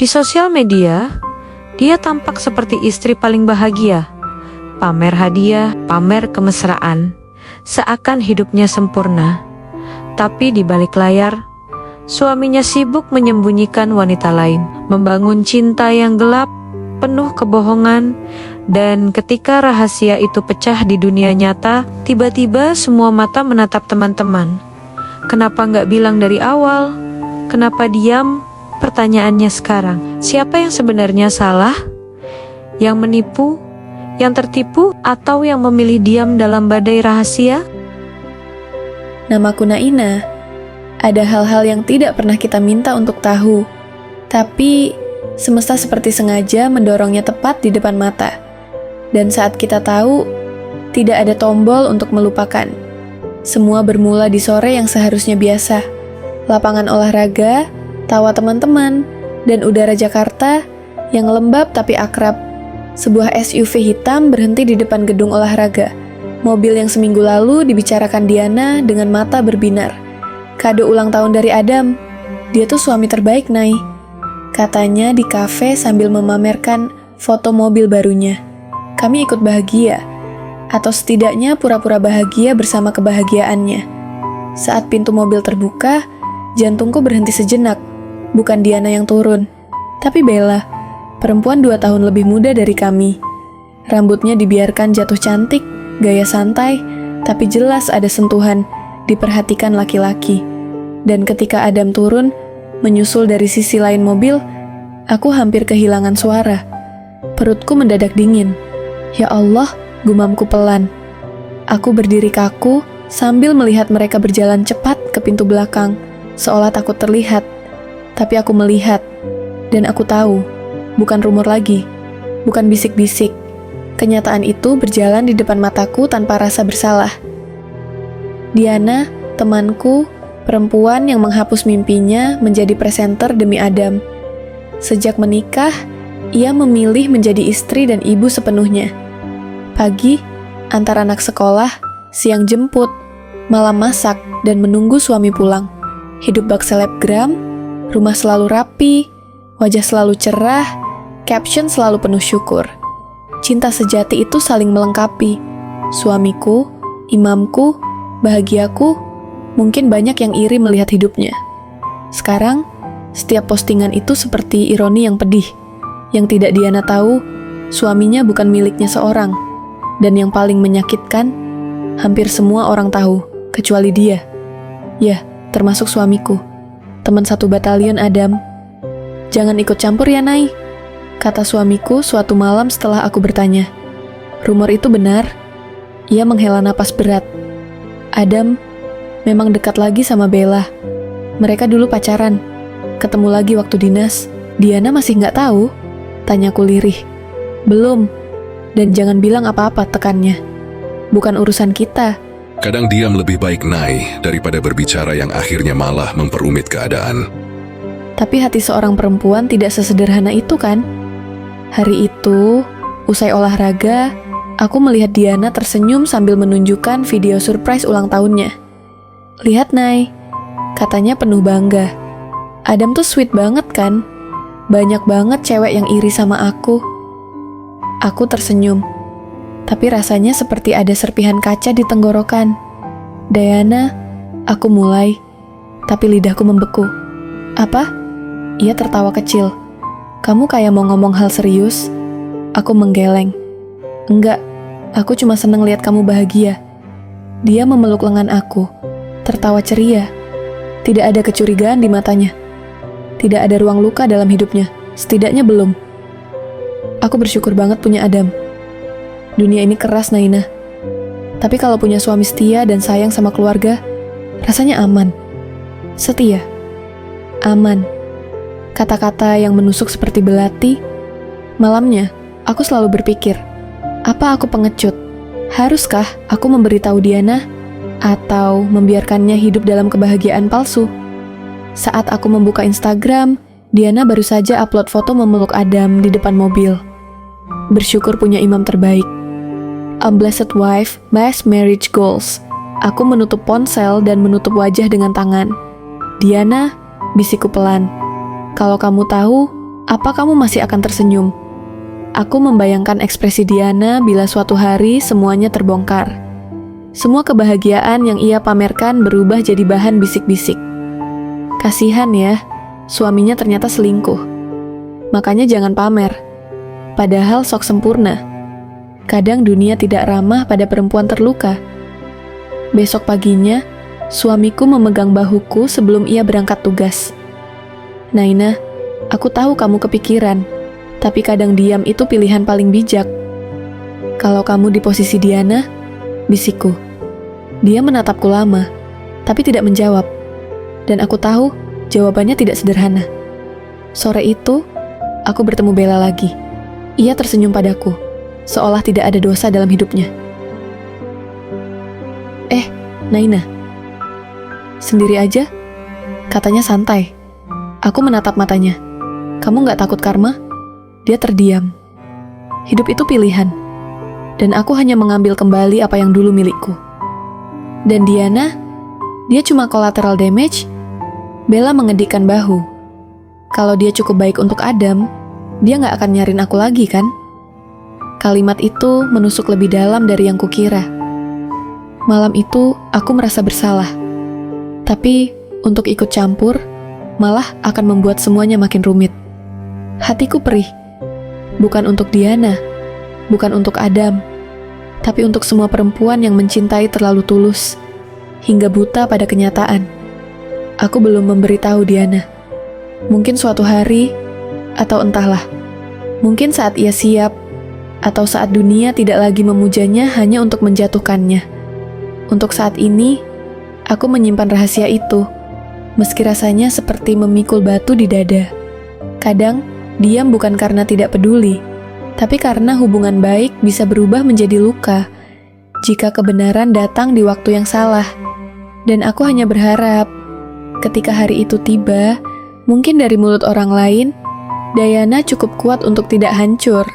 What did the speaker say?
Di sosial media, dia tampak seperti istri paling bahagia. Pamer hadiah, pamer kemesraan, seakan hidupnya sempurna. Tapi di balik layar, suaminya sibuk menyembunyikan wanita lain, membangun cinta yang gelap, penuh kebohongan, dan ketika rahasia itu pecah di dunia nyata, tiba-tiba semua mata menatap teman-teman. Kenapa nggak bilang dari awal? Kenapa diam? Pertanyaannya sekarang, siapa yang sebenarnya salah? Yang menipu? Yang tertipu? Atau yang memilih diam dalam badai rahasia? Namaku Naina. Ada hal-hal yang tidak pernah kita minta untuk tahu, tapi semesta seperti sengaja mendorongnya tepat di depan mata. Dan saat kita tahu, tidak ada tombol untuk melupakan. Semua bermula di sore yang seharusnya biasa. Lapangan olahraga, tawa teman-teman, dan udara Jakarta yang lembab tapi akrab. Sebuah SUV hitam berhenti di depan gedung olahraga. Mobil yang seminggu lalu dibicarakan Diana dengan mata berbinar. Kado ulang tahun dari Adam. Dia tuh suami terbaik, Nay. Katanya di kafe sambil memamerkan foto mobil barunya. Kami ikut bahagia, atau setidaknya pura-pura bahagia bersama kebahagiaannya. Saat pintu mobil terbuka, jantungku berhenti sejenak. Bukan Diana yang turun, tapi Bella, perempuan 2 tahun lebih muda dari kami. Rambutnya dibiarkan jatuh cantik, gaya santai, tapi jelas ada sentuhan, diperhatikan laki-laki. Dan ketika Adam turun, menyusul dari sisi lain mobil, aku hampir kehilangan suara. Perutku mendadak dingin. Ya Allah, gumamku pelan. Aku berdiri kaku sambil melihat mereka berjalan cepat ke pintu belakang, seolah takut terlihat. Tapi aku melihat, dan aku tahu, bukan rumor lagi, bukan bisik-bisik. Kenyataan itu berjalan di depan mataku tanpa rasa bersalah. Diana, temanku, perempuan yang menghapus mimpinya menjadi presenter demi Adam. Sejak menikah, ia memilih menjadi istri dan ibu sepenuhnya. Pagi, antar anak sekolah, siang jemput, malam masak, dan menunggu suami pulang. Hidup bak selebgram, rumah selalu rapi, wajah selalu cerah, caption selalu penuh syukur. Cinta sejati itu saling melengkapi. Suamiku, imamku, bahagiaku, mungkin banyak yang iri melihat hidupnya. Sekarang, setiap postingan itu seperti ironi yang pedih. Yang tidak Diana tahu, suaminya bukan miliknya seorang. Dan yang paling menyakitkan, hampir semua orang tahu, kecuali dia. Ya, termasuk suamiku. Teman satu batalion Adam. Jangan ikut campur ya, Nay, kata suamiku suatu malam setelah aku bertanya. Rumor itu benar. Ia menghela napas berat. Adam memang dekat lagi sama Bella. Mereka dulu pacaran. Ketemu lagi waktu dinas. Diana masih nggak tahu? Tanyaku lirih. Belum. Dan jangan bilang apa-apa, tekannya. Bukan urusan kita. Kadang diam lebih baik, Nay, daripada berbicara yang akhirnya malah memperumit keadaan. Tapi hati seorang perempuan tidak sesederhana itu kan? Hari itu, usai olahraga, aku melihat Diana tersenyum sambil menunjukkan video surprise ulang tahunnya. Lihat, Nay, katanya penuh bangga. Adam tuh sweet banget kan? Banyak banget cewek yang iri sama aku. Aku tersenyum. Tapi rasanya seperti ada serpihan kaca di tenggorokan. Diana, aku mulai. Tapi lidahku membeku. Apa? Ia tertawa kecil. Kamu kayak mau ngomong hal serius? Aku menggeleng. Enggak, aku cuma seneng lihat kamu bahagia. Dia memeluk lengan aku, tertawa ceria. Tidak ada kecurigaan di matanya. Tidak ada ruang luka dalam hidupnya, setidaknya belum. Aku bersyukur banget punya Adam. Dunia ini keras, Naina. Tapi kalau punya suami setia dan sayang sama keluarga, rasanya aman. Setia. Aman. Kata-kata yang menusuk seperti belati. Malamnya, aku selalu berpikir, apa aku pengecut? Haruskah aku memberitahu Diana? Atau membiarkannya hidup dalam kebahagiaan palsu? Saat aku membuka Instagram, Diana baru saja upload foto memeluk Adam di depan mobil. Bersyukur punya imam terbaik. A blessed wife, best marriage goals. Aku menutup ponsel dan menutup wajah dengan tangan. Diana, bisikku pelan. Kalau kamu tahu, Apa kamu masih akan tersenyum? Aku membayangkan ekspresi Diana bila suatu hari semuanya terbongkar. Semua kebahagiaan yang ia pamerkan berubah jadi bahan bisik-bisik. Kasihan ya, suaminya ternyata selingkuh. Makanya jangan pamer. Padahal sok sempurna. Kadang dunia tidak ramah pada perempuan terluka. Besok paginya, suamiku memegang bahuku sebelum ia berangkat tugas. Naina, aku tahu kamu kepikiran, tapi kadang diam itu pilihan paling bijak. Kalau kamu di posisi Diana, bisikku. Dia menatapku lama, tapi tidak menjawab. Dan aku tahu jawabannya tidak sederhana. Sore itu, aku bertemu Bella lagi. Ia tersenyum padaku, seolah tidak ada dosa dalam hidupnya. Naina, sendiri aja? Katanya santai. Aku menatap matanya. Kamu gak takut karma? Dia terdiam. Hidup itu pilihan. Dan aku hanya mengambil kembali apa yang dulu milikku. Dan Diana, dia cuma collateral damage. Bella mengedikkan bahu. Kalau dia cukup baik untuk Adam, dia gak akan nyariin aku lagi kan? Kalimat itu menusuk lebih dalam dari yang kukira. Malam itu, aku merasa bersalah. Tapi, untuk ikut campur, malah akan membuat semuanya makin rumit. Hatiku perih. Bukan untuk Diana, bukan untuk Adam, tapi untuk semua perempuan yang mencintai terlalu tulus, hingga buta pada kenyataan. Aku belum memberitahu Diana. Mungkin suatu hari, atau entahlah, mungkin saat ia siap, atau saat dunia tidak lagi memujanya hanya untuk menjatuhkannya. Untuk saat ini, aku menyimpan rahasia itu, meski rasanya seperti memikul batu di dada. Kadang, diam bukan karena tidak peduli, tapi karena hubungan baik bisa berubah menjadi luka jika kebenaran datang di waktu yang salah. Dan aku hanya berharap, ketika hari itu tiba, mungkin dari mulut orang lain, Diana cukup kuat untuk tidak hancur.